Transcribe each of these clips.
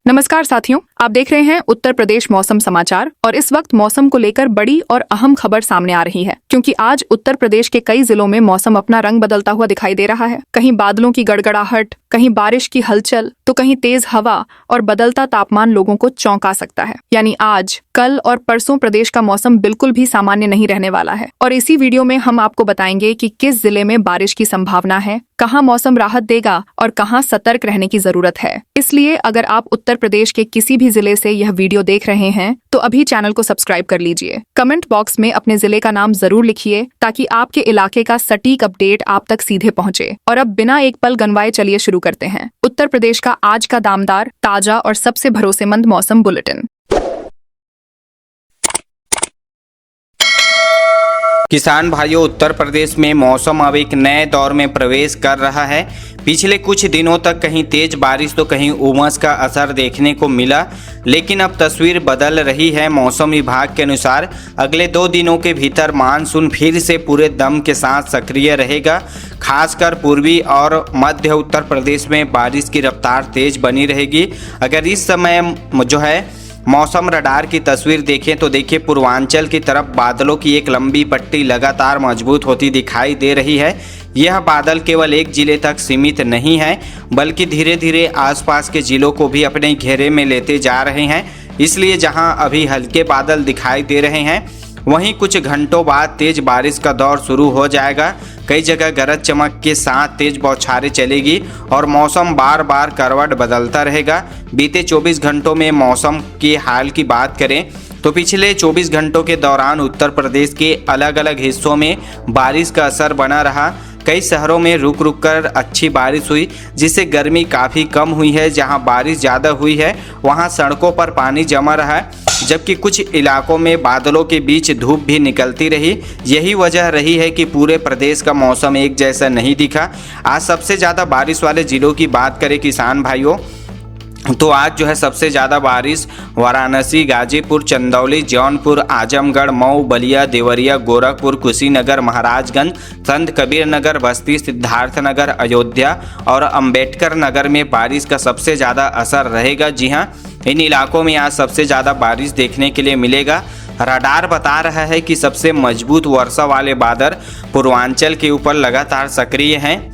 नमस्कार साथियों, आप देख रहे हैं उत्तर प्रदेश मौसम समाचार और इस वक्त मौसम को लेकर बड़ी और अहम खबर सामने आ रही है क्योंकि आज उत्तर प्रदेश के कई जिलों में मौसम अपना रंग बदलता हुआ दिखाई दे रहा है। कहीं बादलों की गड़गड़ाहट, कहीं बारिश की हलचल तो कहीं तेज हवा और बदलता तापमान लोगों को चौंका सकता है। यानी आज, कल और परसों प्रदेश का मौसम बिल्कुल भी सामान्य नहीं रहने वाला है और इसी वीडियो में हम आपको बताएंगे कि किस जिले में बारिश की संभावना है, कहां मौसम राहत देगा और कहां सतर्क रहने की जरूरत है। इसलिए अगर आप उत्तर प्रदेश के किसी भी जिले से यह वीडियो देख रहे हैं तो अभी चैनल को सब्सक्राइब कर लीजिए। कमेंट बॉक्स में अपने जिले का नाम जरूर लिखिए ताकि आपके इलाके का सटीक अपडेट आप तक सीधे पहुंचे। और अब बिना एक पल गनवाए चलिए शुरू करते हैं उत्तर प्रदेश का आज का दामदार, ताजा और सबसे भरोसेमंद मौसम बुलेटिन। किसान भाइयों, उत्तर प्रदेश में मौसम अब एक नए दौर में प्रवेश कर रहा है। पिछले कुछ दिनों तक कहीं तेज बारिश तो कहीं उमस का असर देखने को मिला, लेकिन अब तस्वीर बदल रही है। मौसम विभाग के अनुसार अगले 2 दिनों के भीतर मानसून फिर से पूरे दम के साथ सक्रिय रहेगा। खासकर पूर्वी और मध्य उत्तर प्रदेश में बारिश की रफ्तार तेज बनी रहेगी। अगर इस समय जो है मौसम रडार की तस्वीर देखें तो देखिए, पूर्वांचल की तरफ बादलों की एक लंबी पट्टी लगातार मजबूत होती दिखाई दे रही है। यह बादल केवल एक जिले तक सीमित नहीं है बल्कि धीरे धीरे आसपास के जिलों को भी अपने घेरे में लेते जा रहे हैं। इसलिए जहां अभी हल्के बादल दिखाई दे रहे हैं वहीं कुछ घंटों बाद तेज बारिश का दौर शुरू हो जाएगा। कई जगह गरज चमक के साथ तेज बौछारें चलेगी और मौसम बार बार करवट बदलता रहेगा। बीते 24 घंटों में मौसम के हाल की बात करें तो पिछले 24 घंटों के दौरान उत्तर प्रदेश के अलग अलग हिस्सों में बारिश का असर बना रहा। कई शहरों में रुक रुक कर अच्छी बारिश हुई जिससे गर्मी काफ़ी कम हुई है। जहां बारिश ज़्यादा हुई है वहां सड़कों पर पानी जमा रहा है, जबकि कुछ इलाकों में बादलों के बीच धूप भी निकलती रही। यही वजह रही है कि पूरे प्रदेश का मौसम एक जैसा नहीं दिखा। आज सबसे ज़्यादा बारिश वाले जिलों की बात करें किसान भाइयों तो आज जो है सबसे ज़्यादा बारिश वाराणसी, गाजीपुर, चंदौली, जौनपुर, आजमगढ़, मऊ, बलिया, देवरिया, गोरखपुर, कुशीनगर, महाराजगंज, संत कबीर नगर, बस्ती, सिद्धार्थनगर, अयोध्या और अंबेडकर नगर में बारिश का सबसे ज़्यादा असर रहेगा। जी हाँ, इन इलाकों में आज सबसे ज़्यादा बारिश देखने के लिए मिलेगा। रडार बता रहा है कि सबसे मजबूत वर्षा वाले बादल पूर्वांचल के ऊपर लगातार सक्रिय हैं।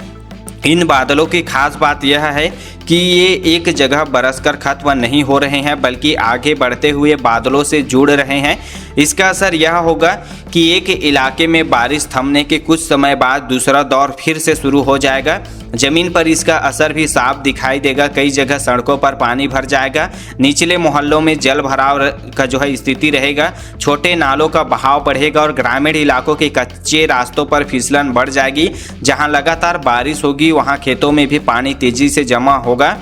इन बादलों की खास बात यह है कि ये एक जगह बरसकर खत्म नहीं हो रहे हैं बल्कि आगे बढ़ते हुए बादलों से जुड़ रहे हैं। इसका असर यह होगा कि एक इलाके में बारिश थमने के कुछ समय बाद दूसरा दौर फिर से शुरू हो जाएगा। जमीन पर इसका असर भी साफ दिखाई देगा। कई जगह सड़कों पर पानी भर जाएगा। निचले मोहल्लों में जल भराव का जो है स्थिति रहेगा। छोटे नालों का बहाव बढ़ेगा और ग्रामीण इलाकों के कच्चे रास्तों पर फिसलन बढ़ जाएगी। जहां लगातार बारिश होगी वहां खेतों में भी पानी तेजी से जमा होगा।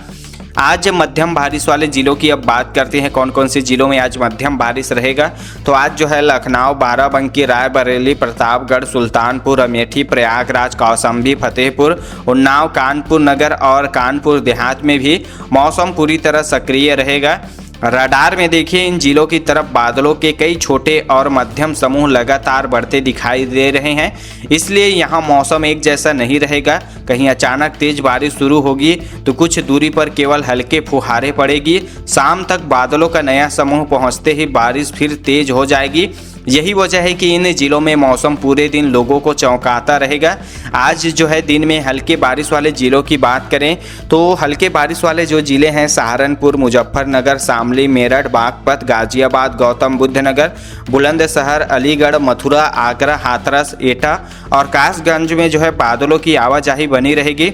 आज मध्यम बारिश वाले जिलों की अब बात करते हैं। कौन कौन से जिलों में आज मध्यम बारिश रहेगा तो आज जो है लखनऊ, बाराबंकी, रायबरेली, प्रतापगढ़, सुल्तानपुर, अमेठी, प्रयागराज, कौशाम्बी, फतेहपुर, उन्नाव, कानपुर नगर और कानपुर देहात में भी मौसम पूरी तरह सक्रिय रहेगा। रडार में देखिए, इन जिलों की तरफ बादलों के कई छोटे और मध्यम समूह लगातार बढ़ते दिखाई दे रहे हैं। इसलिए यहाँ मौसम एक जैसा नहीं रहेगा। कहीं अचानक तेज बारिश शुरू होगी तो कुछ दूरी पर केवल हल्के फुहारें पड़ेगी। शाम तक बादलों का नया समूह पहुँचते ही बारिश फिर तेज हो जाएगी। यही वजह है कि इन जिलों में मौसम पूरे दिन लोगों को चौंकाता रहेगा। आज जो है दिन में हल्के बारिश वाले जिलों की बात करें तो हल्के बारिश वाले जो जिले हैं सहारनपुर, मुजफ्फरनगर, शामली, मेरठ, बागपत, गाजियाबाद, गौतम बुद्ध नगर, बुलंदशहर, अलीगढ़, मथुरा, आगरा, हाथरस, एटा और कासगंज में जो है बादलों की आवाजाही बनी रहेगी।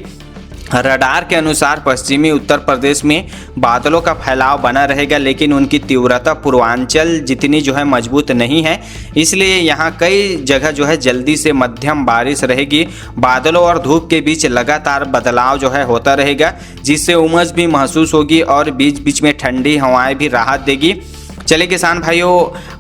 रडार के अनुसार पश्चिमी उत्तर प्रदेश में बादलों का फैलाव बना रहेगा, लेकिन उनकी तीव्रता पूर्वांचल जितनी जो है मजबूत नहीं है। इसलिए यहाँ कई जगह जो है जल्दी से मध्यम बारिश रहेगी। बादलों और धूप के बीच लगातार बदलाव जो है होता रहेगा, जिससे उमस भी महसूस होगी और बीच बीच में ठंडी हवाएं भी राहत देगी। चलिए किसान भाइयों,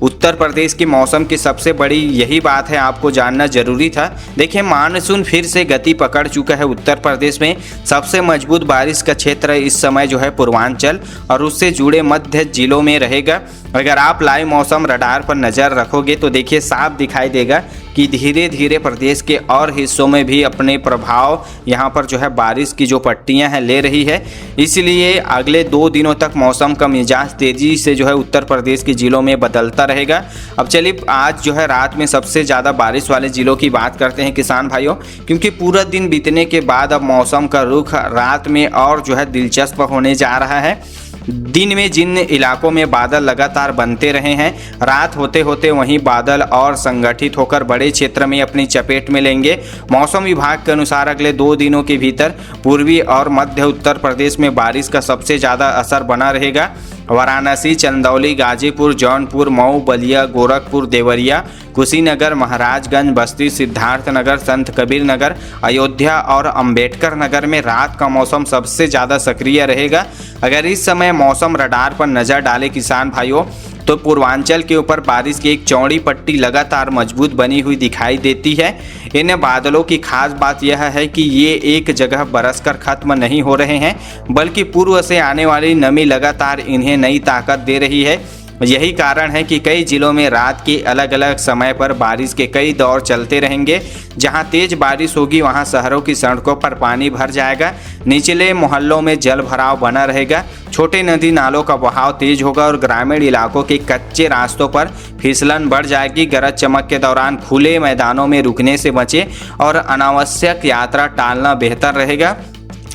उत्तर प्रदेश के मौसम की सबसे बड़ी यही बात है, आपको जानना जरूरी था। देखिए, मानसून फिर से गति पकड़ चुका है। उत्तर प्रदेश में सबसे मजबूत बारिश का क्षेत्र इस समय जो है पूर्वांचल और उससे जुड़े मध्य जिलों में रहेगा। अगर आप लाइव मौसम रडार पर नज़र रखोगे तो देखिए साफ दिखाई देगा कि धीरे धीरे प्रदेश के और हिस्सों में भी अपने प्रभाव यहाँ पर जो है बारिश की जो पट्टियाँ हैं ले रही है। इसलिए अगले 2 दिनों तक मौसम का मिजाज तेज़ी से जो है उत्तर प्रदेश के ज़िलों में बदलता रहेगा। अब चलिए आज जो है रात में सबसे ज़्यादा बारिश वाले ज़िलों की बात करते हैं किसान भाइयों, क्योंकि पूरा दिन बीतने के बाद अब मौसम का रुख रात में और जो है दिलचस्प होने जा रहा है। दिन में जिन इलाकों में बादल लगातार बनते रहे हैं, रात होते होते वहीं बादल और संगठित होकर बड़े क्षेत्र में अपनी चपेट में लेंगे। मौसम विभाग के अनुसार अगले 2 दिनों के भीतर पूर्वी और मध्य उत्तर प्रदेश में बारिश का सबसे ज़्यादा असर बना रहेगा। वाराणसी, चंदौली, गाजीपुर, जौनपुर, मऊ, बलिया, गोरखपुर, देवरिया, कुशीनगर, महाराजगंज, बस्ती, सिद्धार्थनगर, संत कबीर नगर, अयोध्या और अंबेडकर नगर में रात का मौसम सबसे ज़्यादा सक्रिय रहेगा। अगर इस समय मौसम रडार पर नज़र डाले किसान भाइयों तो पूर्वांचल के ऊपर बारिश की एक चौड़ी पट्टी लगातार मजबूत बनी हुई दिखाई देती है। इन बादलों की खास बात यह है कि ये एक जगह बरसकर खत्म नहीं हो रहे हैं, बल्कि पूर्व से आने वाली नमी लगातार इन्हें नई ताकत दे रही है। यही कारण है कि कई जिलों में रात के अलग अलग समय पर बारिश के कई दौर चलते रहेंगे। जहां तेज बारिश होगी वहां शहरों की सड़कों पर पानी भर जाएगा, निचले मोहल्लों में जल भराव बना रहेगा, छोटे नदी नालों का बहाव तेज होगा और ग्रामीण इलाकों के कच्चे रास्तों पर फिसलन बढ़ जाएगी। गरज चमक के दौरान खुले मैदानों में रुकने से बचें और अनावश्यक यात्रा टालना बेहतर रहेगा।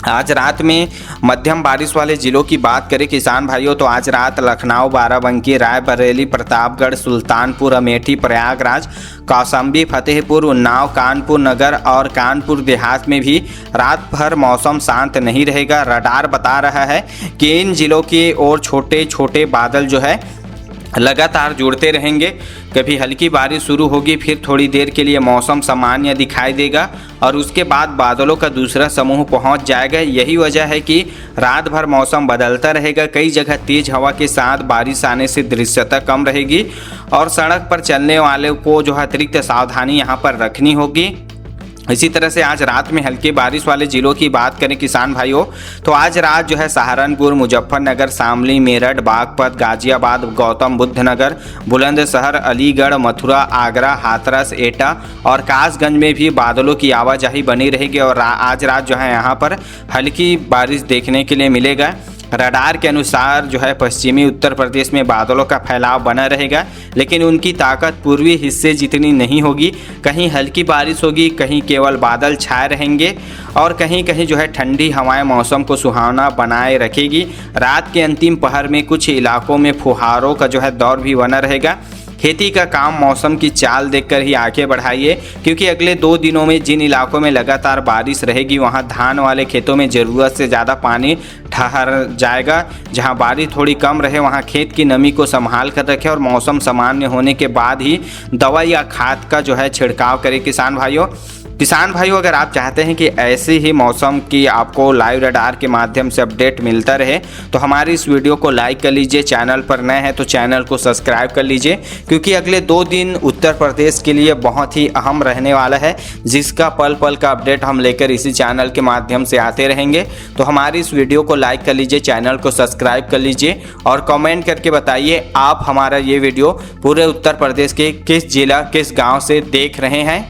आज रात में मध्यम बारिश वाले जिलों की बात करें किसान भाइयों तो आज रात लखनऊ, बाराबंकी, रायबरेली, प्रतापगढ़, सुल्तानपुर, अमेठी, प्रयागराज, कौशाम्बी, फतेहपुर, उन्नाव, कानपुर नगर और कानपुर देहात में भी रात भर मौसम शांत नहीं रहेगा। रडार बता रहा है कि इन जिलों की ओर छोटे छोटे बादल जो है लगातार जुड़ते रहेंगे। कभी हल्की बारिश शुरू होगी, फिर थोड़ी देर के लिए मौसम सामान्य दिखाई देगा और उसके बाद बादलों का दूसरा समूह पहुंच जाएगा। यही वजह है कि रात भर मौसम बदलता रहेगा। कई जगह तेज हवा के साथ बारिश आने से दृश्यता कम रहेगी और सड़क पर चलने वाले को जो है अतिरिक्त सावधानी यहां पर रखनी होगी। इसी तरह से आज रात में हल्की बारिश वाले जिलों की बात करें किसान भाइयों तो आज रात जो है सहारनपुर, मुजफ्फरनगर, शामली, मेरठ, बागपत, गाजियाबाद, गौतम बुद्ध नगर, बुलंदशहर, अलीगढ़, मथुरा, आगरा, हाथरस, एटा और कासगंज में भी बादलों की आवाजाही बनी रहेगी और आज रात जो है यहाँ पर हल्की बारिश देखने के लिए मिलेगा। रडार के अनुसार जो है पश्चिमी उत्तर प्रदेश में बादलों का फैलाव बना रहेगा, लेकिन उनकी ताकत पूर्वी हिस्से जितनी नहीं होगी। कहीं हल्की बारिश होगी, कहीं केवल बादल छाए रहेंगे और कहीं कहीं जो है ठंडी हवाएं मौसम को सुहावना बनाए रखेगी। रात के अंतिम पहर में कुछ इलाकों में फुहारों का जो है दौर भी बना रहेगा। खेती का काम मौसम की चाल देखकर ही आगे बढ़ाइए, क्योंकि अगले 2 दिनों में जिन इलाकों में लगातार बारिश रहेगी वहां धान वाले खेतों में ज़रूरत से ज़्यादा पानी ठहर जाएगा। जहां बारिश थोड़ी कम रहे वहां खेत की नमी को संभाल कर रखें और मौसम सामान्य होने के बाद ही दवा या खाद का जो है छिड़काव करें किसान भाइयों अगर आप चाहते हैं कि ऐसे ही मौसम की आपको लाइव रडार के माध्यम से अपडेट मिलता रहे तो हमारी इस वीडियो को लाइक कर लीजिए। चैनल पर नए हैं तो चैनल को सब्सक्राइब कर लीजिए, क्योंकि अगले 2 दिन उत्तर प्रदेश के लिए बहुत ही अहम रहने वाला है, जिसका पल पल का अपडेट हम लेकर इसी चैनल के माध्यम से आते रहेंगे। तो हमारी इस वीडियो को लाइक कर लीजिए, चैनल को सब्सक्राइब कर लीजिए और कॉमेंट करके बताइए आप हमारा ये वीडियो पूरे उत्तर प्रदेश के किस जिला किस गाँव से देख रहे हैं।